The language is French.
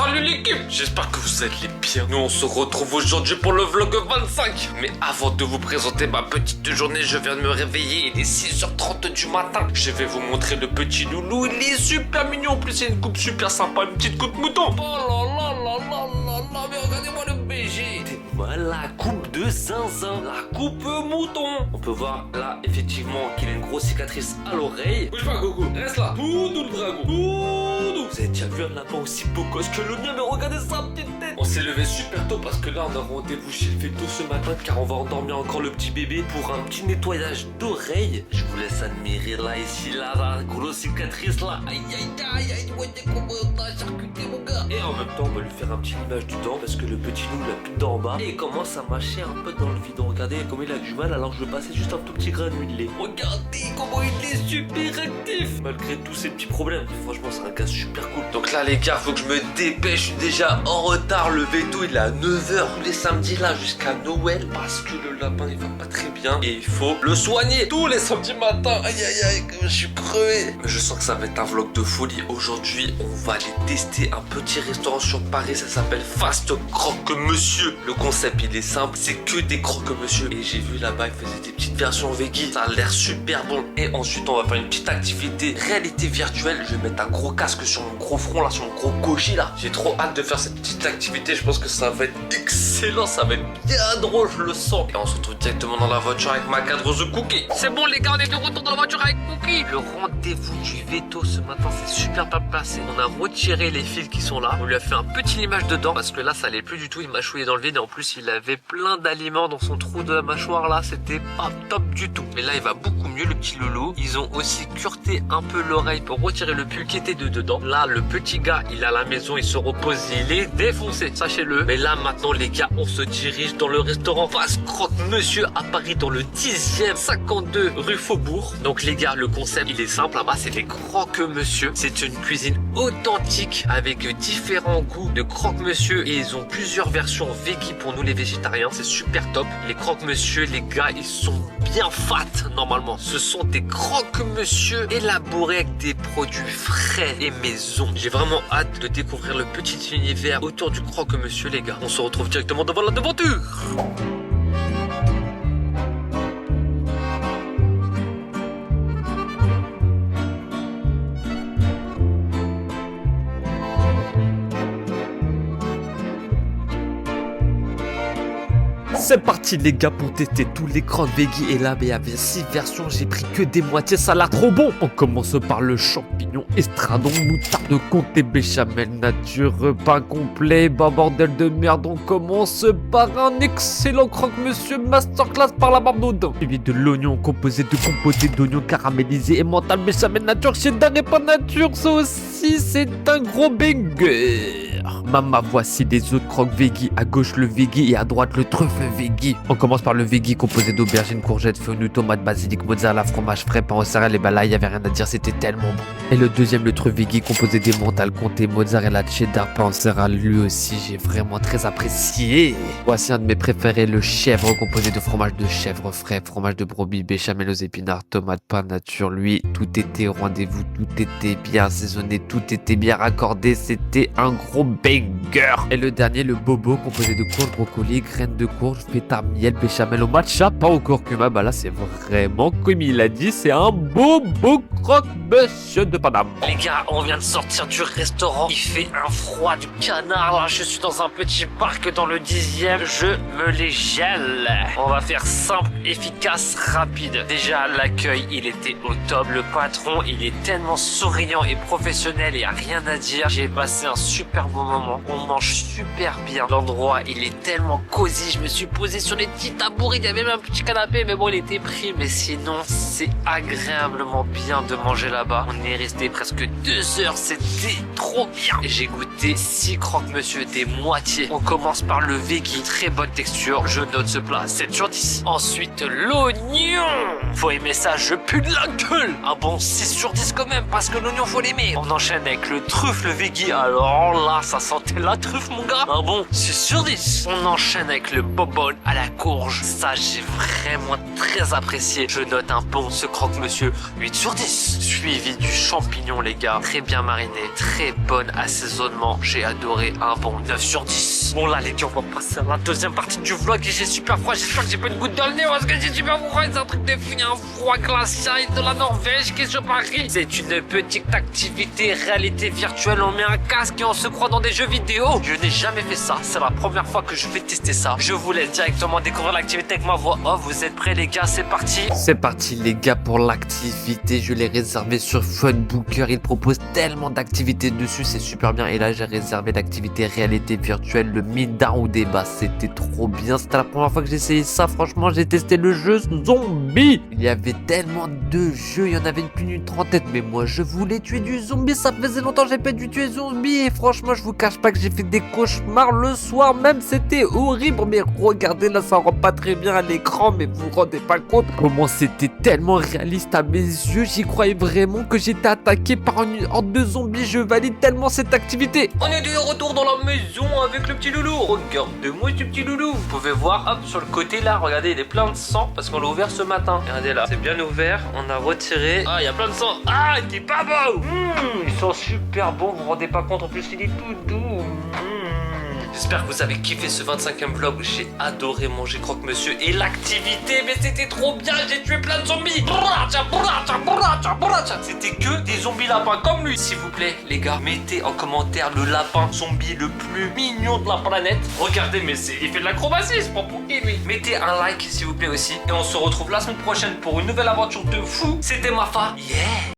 Salut l'équipe, j'espère que vous êtes les pires. Nous on se retrouve aujourd'hui pour le vlog 25. Mais avant de vous présenter ma petite journée, je viens de me réveiller, il est 6h30 du matin. Je vais vous montrer le petit loulou, il est super mignon. En plus il a une coupe super sympa, une petite coupe mouton. Oh là là là là là là, mais regardez-moi le BG. Voilà la coupe de zinzin, la coupe mouton. On peut voir là effectivement qu'il a une grosse cicatrice à l'oreille. Bouge pas Goku, reste là. Tout doux le dragon, tout doux. Vous avez déjà vu un lapin aussi beau gosse que le mien, mais regardez sa petite tête. On s'est levé super tôt parce que là on a rendez-vous chez le veto ce matin, car on va endormir encore le petit bébé pour un petit nettoyage d'oreilles. Je vous laisse admirer là, ici, là, la grosse cicatrice là. Aïe aïe aïe aïe, ouais, comment on a charcuté mon gars. Et en même temps on va lui faire un petit limage du dent parce que le petit loup il a plus de dents en bas et il commence à mâcher un peu dans le vide. Regardez comme il a du mal, alors je vais passer juste un tout petit granulé. Regardez comment il est super actif malgré tous ces petits problèmes. Franchement c'est un gars super cool. Donc là les gars, faut que je me dépêche, je suis déjà en retard. Le veto il est à 9h tous les samedis là jusqu'à Noël parce que le lapin il va pas très bien et il faut le soigner tous les samedis matins. Aïe aïe aïe, je suis crevé. Mais je sens que ça va être un vlog de folie. Aujourd'hui on va aller tester un petit restaurant sur Paris, ça s'appelle Fast Croque Monsieur. Le concept il est simple, c'est que des croque monsieur. Et j'ai vu là-bas il faisait des petites versions veggie, ça a l'air super bon. Et ensuite on va faire une petite activité réalité virtuelle. Je vais mettre un gros casque sur mon gros front là, sur mon gros goji là. J'ai trop hâte de faire cette petite activité, je pense que ça va être excellent, ça va être bien drôle, je le sens. Et on se retrouve directement dans la voiture avec ma cadreuse Cookie. C'est bon les gars, on est de retour dans la voiture avec Cookie. Le rendez-vous du veto ce matin c'est super bien passé. On a retiré les fils qui sont là, on lui a fait un petit limage dedans parce que là ça allait plus du tout, il mâchouillait dans le vide et en plus il avait plein d'aliments dans son trou de la mâchoire là, c'était pas top du tout. Mais là il va beaucoup mieux le petit loulou. Ils ont aussi cureté un peu l'oreille pour retirer le pus qui était dedans. Là le petit gars il est à la maison, il se repose, il est défoncé, sachez-le. Mais là maintenant les gars, on se dirige dans le restaurant Fast Croque Monsieur à Paris dans le 10e 52 rue Faubourg. Donc les gars, le concept il est simple, là-bas c'est les croque monsieur. C'est une cuisine authentique avec différents goûts de croque monsieur et ils ont plusieurs versions veggie pour nous les végétariens, c'est super top. Les croque monsieur les gars, ils sont bien fat normalement. Ce sont des croque monsieur élaborés avec des produits frais et maison. J'ai vraiment hâte de découvrir le petit univers autour du croque monsieur les gars. On se retrouve directement devant la devanture. C'est parti les gars pour tester tous les croques veggie. Et là il y avait 6 versions, j'ai pris que des moitiés, ça a l'air trop bon. On commence par le champignon, estradon, moutarde, comté, béchamel, nature, pain complet. Bah bordel de merde, on commence par un excellent croque monsieur masterclass par la barbe d'Odin. Suivi de l'oignon composé de compoté d'oignons caramélisés et mental, béchamel, nature, cheddar et pas nature. Ça aussi c'est un gros banger. Mama, voici les autres croques veggie. À gauche le veggie et à droite le truffe veggie. On commence par le veggie composé d'aubergines, courgettes, fenouil, tomates, basilic, mozzarella, fromage frais, pain au céréales. Et bah là, il y avait rien à dire, c'était tellement bon. Et le deuxième, le truffe veggie composé d'emmental, comté, mozzarella, cheddar, pain au céréales. Lui aussi, j'ai vraiment très apprécié. Voici un de mes préférés, le chèvre composé de fromage de chèvre frais, fromage de brebis, béchamel aux épinards, tomates, pain nature. Lui, tout était au rendez-vous, tout était bien assaisonné, tout était bien raccordé. C'était un gros banger. Et le dernier, le bobo composé de courge, brocoli, graines de courge, feta, miel, béchamel au matcha, pain au curcuma. Bah là c'est vraiment comme il a dit, c'est un bobo croque monsieur de Paname. Les gars, on vient de sortir du restaurant, il fait un froid du canard là. Je suis dans un petit parc dans le 10e, je me les gèle. On va faire simple, efficace, rapide. Déjà l'accueil il était au top, le patron il est tellement souriant et professionnel, il y a rien à dire. J'ai passé un super bon moment. On mange super bien. L'endroit il est tellement cosy. Je me suis posé sur les petits tabourets. Il y avait même un petit canapé, mais bon il était pris. Mais sinon c'est agréablement bien de manger là-bas. On est resté presque 2 heures. C'était trop bien. J'ai goûté 6 croque monsieur des moitiés. On commence par le veggie. Très bonne texture. Je note ce plat 7 sur 10. Ensuite l'oignon. Faut aimer ça. Je pue de la gueule. Un bon 6 sur 10 quand même parce que l'oignon faut l'aimer. On enchaîne avec le truffe, le veggie. Alors là ça sentait la truffe, mon gars. Ah bon, 6 sur 10. On enchaîne avec le bobole à la courge. Ça, j'ai vraiment très apprécié. Je note un bon ce croque-monsieur, 8 sur 10. Suivi du champignon, les gars. Très bien mariné, très bon assaisonnement. J'ai adoré, un bon 9 sur 10. Bon, là, les gars, on va passer à la deuxième partie du vlog. Et j'ai super froid. J'espère que j'ai pas une goutte dans le nez parce que j'ai super froid. C'est un truc de fou. Il y a un froid glacial de la Norvège qui est sur Paris. C'est une petite activité réalité virtuelle. On met un casque et on se croit dans des jeux vidéo. Je n'ai jamais fait ça. C'est la première fois que je vais tester ça. Je vous laisse directement découvrir l'activité avec ma voix off. Vous êtes prêts, les gars? C'est parti. C'est parti les gars pour l'activité, je l'ai réservé sur Funbooker, il propose tellement d'activités dessus, c'est super bien. Et là j'ai réservé l'activité réalité virtuelle, le Midar ou débat, c'était trop bien, c'était la première fois que j'ai essayé ça, franchement j'ai testé le jeu zombie. Il y avait tellement de jeux, il y en avait plus d'une trentaine, mais moi je voulais tuer du zombie, ça faisait longtemps que j'ai pas dû tuer zombie. Et franchement je vous cache pas que j'ai fait des cauchemars le soir même, c'était horrible. Mais regardez là, ça rend pas très bien à l'écran, mais vous vous rendez pas compte comment c'était tellement réaliste à mes yeux. J'y croyais vraiment que j'étais attaqué par une horde de zombies. Je valide tellement cette activité. On est de retour dans la maison avec le petit loulou. Regardez-moi ce petit loulou. Vous pouvez voir, hop, sur le côté là, regardez, il est plein de sang parce qu'on l'a ouvert ce matin. Regardez là, c'est bien ouvert. On a retiré. Ah, il y a plein de sang. Ah, il est pas beau. Ils sont super bons, vous vous rendez pas compte. En plus, il est tout doux. J'espère que vous avez kiffé ce 25e vlog. J'ai adoré manger croque-monsieur et l'activité, mais c'était trop bien. J'ai tué plein de zombies. C'était que des zombies lapins comme lui. S'il vous plaît, les gars, mettez en commentaire le lapin zombie le plus mignon de la planète. Regardez, mais il fait de l'acrobatie, c'est pas pour qui lui. Mettez un like, s'il vous plaît aussi. Et on se retrouve la semaine prochaine pour une nouvelle aventure de fou. C'était Mafa. Yeah.